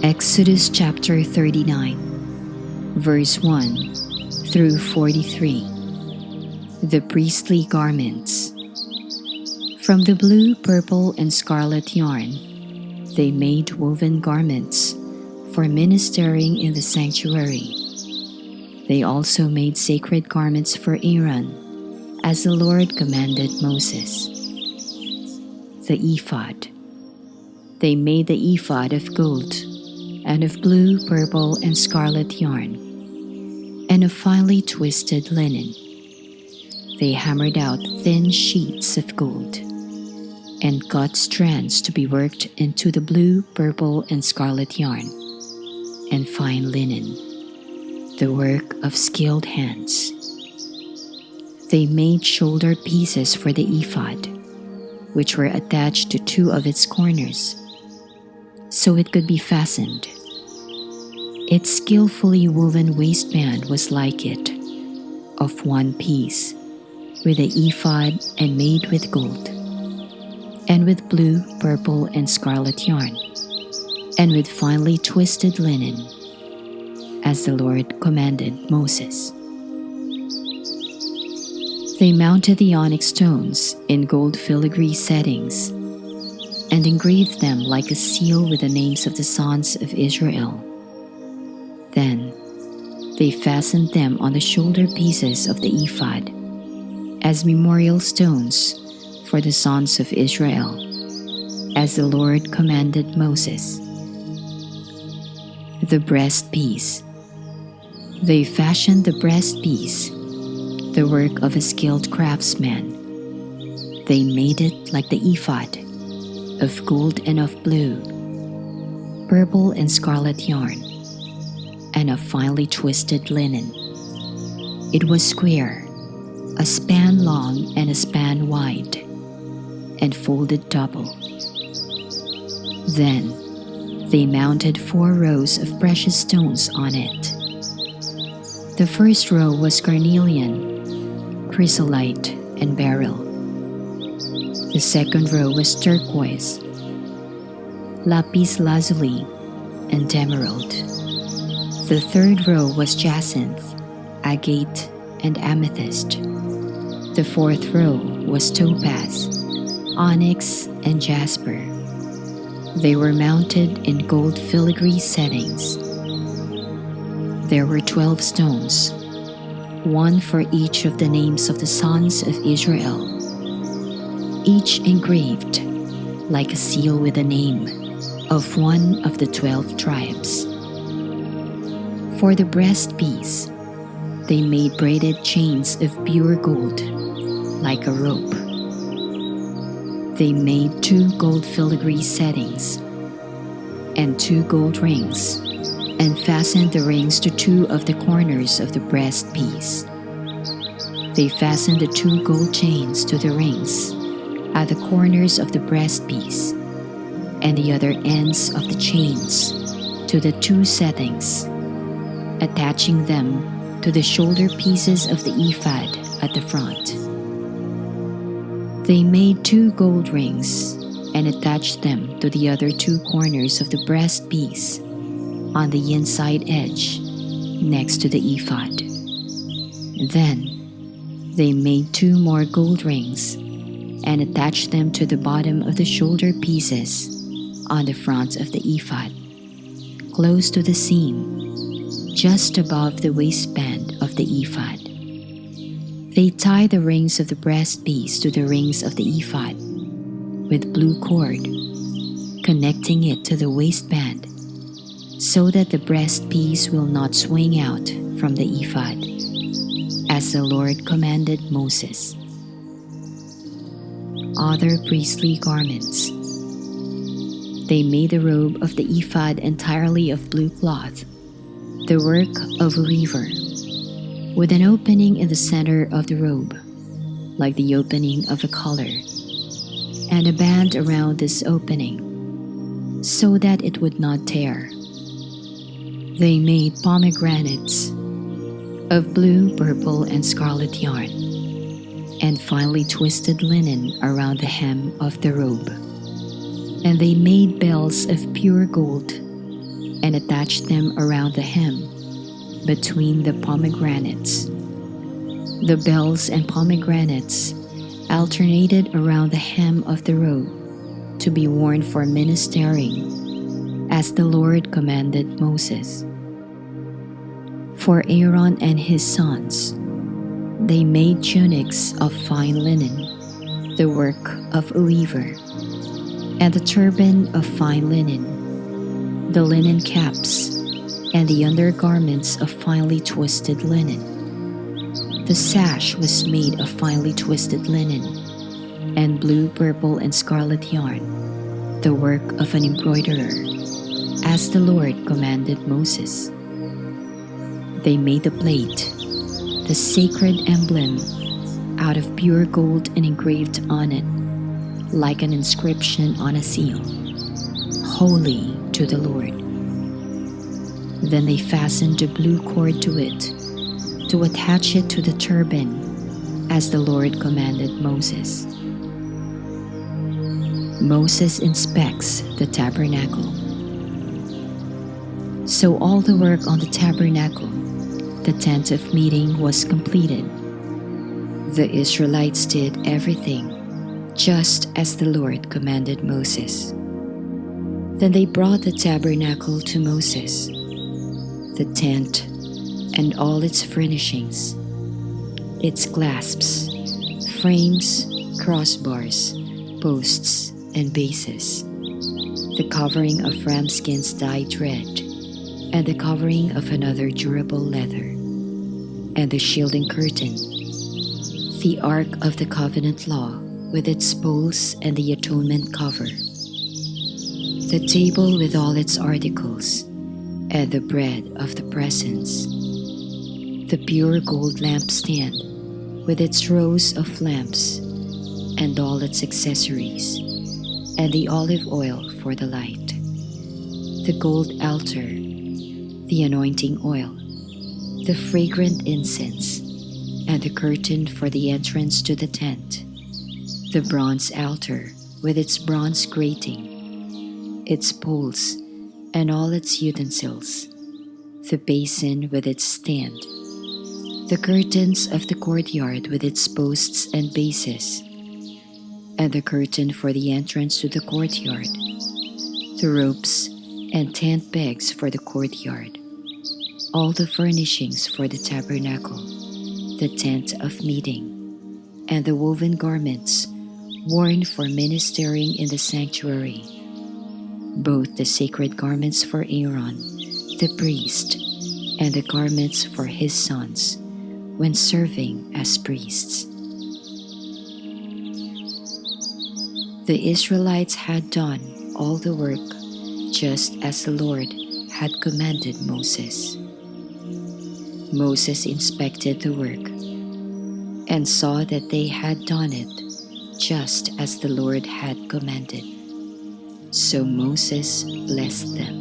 Exodus chapter 39, verse 1 through 43. The priestly garments. From the blue, purple, and scarlet yarn, they made woven garments for ministering in the sanctuary. They also made sacred garments for Aaron, as the Lord commanded Moses. The ephod. They made the ephod of gold, and of blue, purple, and scarlet yarn, and of finely twisted linen. They hammered out thin sheets of gold, and cut strands to be worked into the blue, purple, and scarlet yarn, and fine linen, the work of skilled hands. They made shoulder pieces for the ephod, which were attached to two of its corners, so it could be fastened. Its skillfully woven waistband was like it, of one piece, with the ephod and made with gold, and with blue, purple, and scarlet yarn, and with finely twisted linen, as the Lord commanded Moses. They mounted the onyx stones in gold filigree settings, and engraved them like a seal with the names of the sons of Israel. Then they fastened them on the shoulder pieces of the ephod as memorial stones for the sons of Israel, as the Lord commanded Moses. The breastpiece. They fashioned the breastpiece, the work of a skilled craftsman. They made it like the ephod, of gold and of blue, purple and scarlet yarn, and of finely twisted linen. It was square, a span long and a span wide, and folded double. Then they mounted 4 rows of precious stones on it. The first row was carnelian, chrysolite, and beryl. The second row was turquoise, lapis lazuli, and emerald. The third row was jacinth, agate, and amethyst. The fourth row was topaz, onyx, and jasper. They were mounted in gold filigree settings. There were 12 stones, one for each of the names of the sons of Israel, each engraved like a seal with the name of one of the 12 tribes. For the breastpiece, they made braided chains of pure gold, like a rope. They made 2 gold filigree settings and 2 gold rings, and fastened the rings to 2 of the corners of the breastpiece. They fastened the 2 gold chains to the rings at the corners of the breastpiece, and the other ends of the chains to the 2 settings, attaching them to the shoulder pieces of the ephod at the front. They made 2 gold rings and attached them to the other 2 corners of the breastpiece on the inside edge next to the ephod. Then they made 2 more gold rings and attached them to the bottom of the shoulder pieces on the front of the ephod, close to the seam, just above the waistband of the ephod. They tied the rings of the breastpiece to the rings of the ephod with blue cord, connecting it to the waistband, so that the breastpiece will not swing out from the ephod, as the Lord commanded Moses. Other priestly garments. They made the robe of the ephod entirely of blue cloth, the work of a weaver, with an opening in the center of the robe, like the opening of a collar, and a band around this opening, so that it would not tear. They made pomegranates of blue, purple, and scarlet yarn, and finely twisted linen around the hem of the robe. And they made bells of pure gold, and attached them around the hem between the pomegranates. The bells and pomegranates alternated around the hem of the robe to be worn for ministering, as the Lord commanded Moses. For Aaron and his sons, they made tunics of fine linen, the work of a weaver, and the turban of fine linen, the linen caps, and the undergarments of finely twisted linen. The sash was made of finely twisted linen, and blue, purple, and scarlet yarn, the work of an embroiderer, as the Lord commanded Moses. They made the plate, the sacred emblem, out of pure gold and engraved on it, like an inscription on a seal, "Holy to the Lord." Then they fastened a blue cord to it, to attach it to the turban, as the Lord commanded Moses. Moses inspects the tabernacle. So all the work on the tabernacle, the tent of meeting, was completed. The Israelites did everything just as the Lord commanded Moses. Then they brought the tabernacle to Moses, the tent and all its furnishings, its clasps, frames, crossbars, posts, and bases, the covering of ram skins dyed red, and the covering of another durable leather, and the shielding curtain, the ark of the covenant law with its poles and the atonement cover, the table with all its articles, and the bread of the presence, the pure gold lampstand with its rows of lamps and all its accessories, and the olive oil for the light, the gold altar, the anointing oil, the fragrant incense, and the curtain for the entrance to the tent, the bronze altar with its bronze grating, its poles, and all its utensils, the basin with its stand, the curtains of the courtyard with its posts and bases, and the curtain for the entrance to the courtyard, the ropes and tent pegs for the courtyard, all the furnishings for the tabernacle, the tent of meeting, and the woven garments worn for ministering in the sanctuary, both the sacred garments for Aaron, the priest, and the garments for his sons when serving as priests. The Israelites had done all the work just as the Lord had commanded Moses. Moses inspected the work and saw that they had done it just as the Lord had commanded. So Moses blessed them.